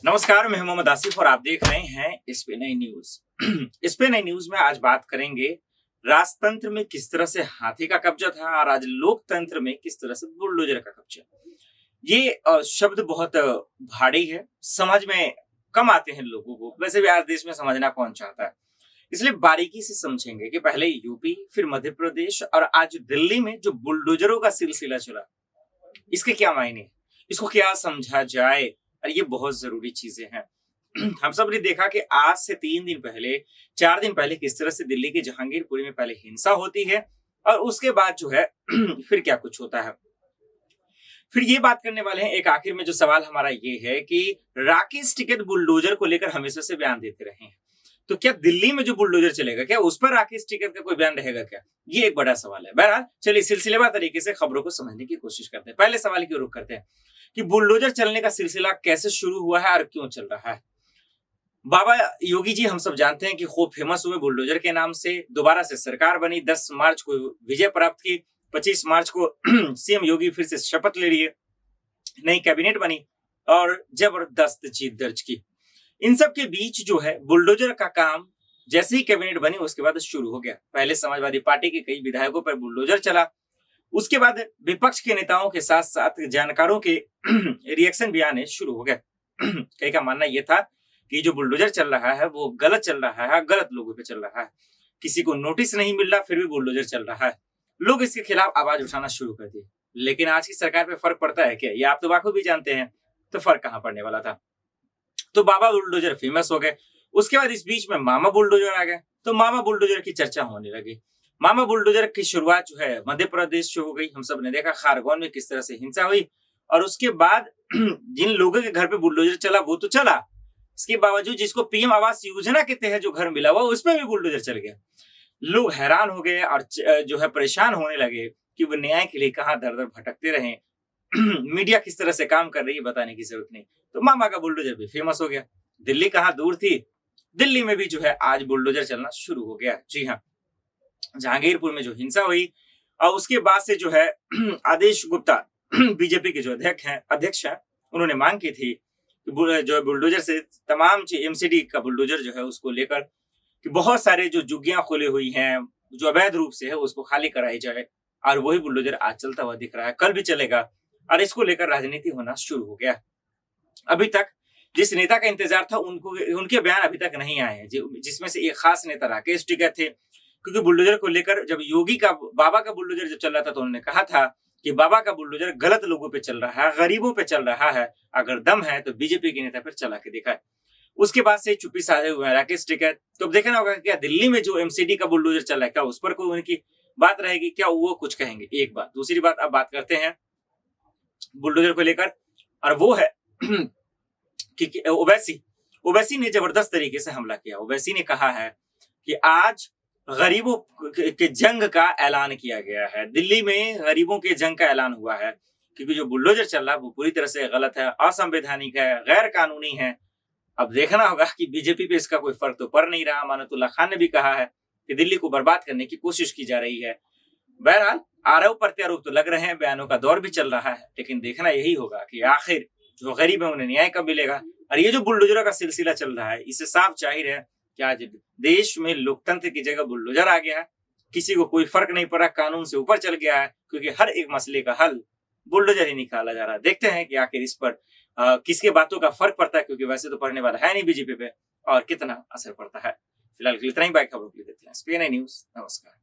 नमस्कार, मैं मोहम्मद आसिफ और आप देख रहे हैं इस पे नई न्यूज। इस पे नई न्यूज में आज बात करेंगे राजतंत्र में किस तरह से हाथी का कब्जा था और आज लोकतंत्र में किस तरह से बुलडोजर का कब्जा। ये शब्द बहुत भारी है, समझ में कम आते हैं लोगों को। वैसे भी आज देश में समझना कौन चाहता है, इसलिए बारीकी से समझेंगे कि पहले यूपी, फिर मध्य प्रदेश और आज दिल्ली में जो बुलडोजरों का सिलसिला चला, इसके क्या मायने हैं, इसको क्या समझा जाए। और ये बहुत जरूरी चीजें हैं। हम सब ने देखा कि आज से 3 दिन पहले, 4 दिन पहले किस तरह से दिल्ली के जहांगीरपुरी में पहले हिंसा होती है और उसके बाद जो है फिर क्या कुछ होता है। फिर ये बात करने वाले हैं। एक आखिर में जो सवाल हमारा ये है कि राकेश टिकैत बुलडोजर को लेकर हमेशा से बयान देते रहे हैं, तो क्या दिल्ली में जो बुलडोजर चलेगा, क्या उस पर राकेश टिकैत का कोई बयान रहेगा क्या? ये एक बड़ा सवाल है। बहरहाल चलिए सिलसिलेवार तरीके से खबरों को समझने की कोशिश करते हैं। पहले सवाल की रुख करते हैं कि बुलडोजर चलने का सिलसिला कैसे शुरू हुआ है और क्यों चल रहा है। बाबा योगी जी हम सब जानते हैं कि खूब फेमस हुए बुलडोजर के नाम से। दोबारा से सरकार बनी, 10 मार्च को विजय प्राप्त की, 25 मार्च को सीएम योगी फिर से शपथ ले लिए, नई कैबिनेट बनी और जबरदस्त जीत दर्ज की। इन सब के बीच जो है बुलडोजर का काम जैसे ही कैबिनेट बनी उसके बाद शुरू हो गया। पहले समाजवादी पार्टी के कई विधायकों पर बुलडोजर चला, उसके बाद विपक्ष के नेताओं के साथ साथ जानकारों के रिएक्शन भी आने शुरू हो गए। कई का मानना यह था कि जो बुलडोजर चल रहा है वो गलत चल रहा है, गलत लोगों पे चल रहा है, किसी को नोटिस नहीं मिल रहा फिर भी बुलडोजर चल रहा है। लोग इसके खिलाफ आवाज उठाना शुरू कर दिए। लेकिन आज की सरकार पे फर्क पड़ता है क्या? ये आप तो बाखूबी जानते हैं। तो फर्क कहां पड़ने वाला था। तो बाबा बुलडोजर फेमस हो गए। उसके बाद इस बीच में मामा बुलडोजर आ गए, तो मामा बुलडोजर की चर्चा होने लगी। मामा बुलडोजर की शुरुआत जो है मध्य प्रदेश से हो गई। हम सब ने देखा खारगोन में किस तरह से हिंसा हुई और उसके बाद जिन लोगों के घर पे बुलडोजर चला वो तो चला, इसके बावजूद जिसको पीएम आवास योजना के तहत जो घर मिला हुआ उसमें भी बुलडोजर चल गया। लोग हैरान हो गए और जो है परेशान होने लगे कि वो न्याय के लिए कहां दर दर भटकते रहे। मीडिया किस तरह से काम कर रही है बताने की जरूरत नहीं। तो मामा का बुलडोजर भी फेमस हो गया। दिल्ली कहां दूर थी, दिल्ली में भी जो है आज बुलडोजर चलना शुरू हो गया। जी हाँ, जहांगीरपुर में जो हिंसा हुई और उसके बाद से जो है आदेश गुप्ता बीजेपी के जो अध्यक्ष हैं, उन्होंने मांग की थी कि जो बुलडोजर से तमाम एमसीडी का बुलडोजर जो है उसको लेकर कि बहुत सारे जो झुग्गियां खुली हुई हैं जो अवैध रूप से है उसको खाली कराई जाए। और वही बुलडोजर आज चलता हुआ दिख रहा है, कल भी चलेगा और इसको लेकर राजनीति होना शुरू हो गया। अभी तक जिस नेता का इंतजार था उनके बयान अभी तक नहीं आए हैं, जिसमें से एक खास नेता राकेश टिकैत थे। क्योंकि बुलडोजर को लेकर जब बाबा का बुलडोजर जब चल रहा था तो उन्होंने कहा था कि बाबा का बुलडोजर गलत लोगों पे चल रहा है, गरीबों पे चल रहा है, अगर दम है तो बीजेपी के नेता पर चला के दिखाए। उसके बाद से चुप्पी साधे हुए हैं राकेश टिकैत। तो अब देखना होगा क्या दिल्ली में जो एमसीडी का बुलडोजर चल रहा है क्या उस पर कोई उनकी बात रहेगी, क्या वो कुछ कहेंगे? एक बात। दूसरी बात, अब बात करते हैं बुलडोजर को लेकर और वो है कि ओवैसी ने जबरदस्त तरीके से हमला किया। ओवैसी ने कहा है कि आज गरीबों के जंग का ऐलान किया गया है। दिल्ली में गरीबों के जंग का ऐलान हुआ है क्योंकि जो बुलडोजर चल रहा है वो पूरी तरह से गलत है, असंवैधानिक है, गैर कानूनी है। अब देखना होगा कि बीजेपी पे इसका कोई फर्क तो पड़ नहीं रहा। अमानतुल्लाह खान ने भी कहा है कि दिल्ली को बर्बाद करने की कोशिश की जा रही है। बहरहाल आरोप प्रत्यारोप तो लग रहे हैं, बयानों का दौर भी चल रहा है, लेकिन देखना यही होगा कि आखिर जो गरीब है उन्हें न्याय कब मिलेगा। और ये जो बुलडोजरों का सिलसिला चल रहा है इससे साफ जाहिर है कि आज देश में लोकतंत्र की जगह बुलडोजर आ गया है। किसी को कोई फर्क नहीं पड़ा, कानून से ऊपर चल गया है क्योंकि हर एक मसले का हल बुलडोजर ही निकाला जा रहा है। देखते हैं कि आखिर इस पर किसके बातों का फर्क पड़ता है, क्योंकि वैसे तो पड़ने वाला है नहीं बीजेपी पे, और कितना असर पड़ता है। फिलहाल इतना ही। बाइक खबरों के लिए देखते हैं स्पेन न्यूज। नमस्कार।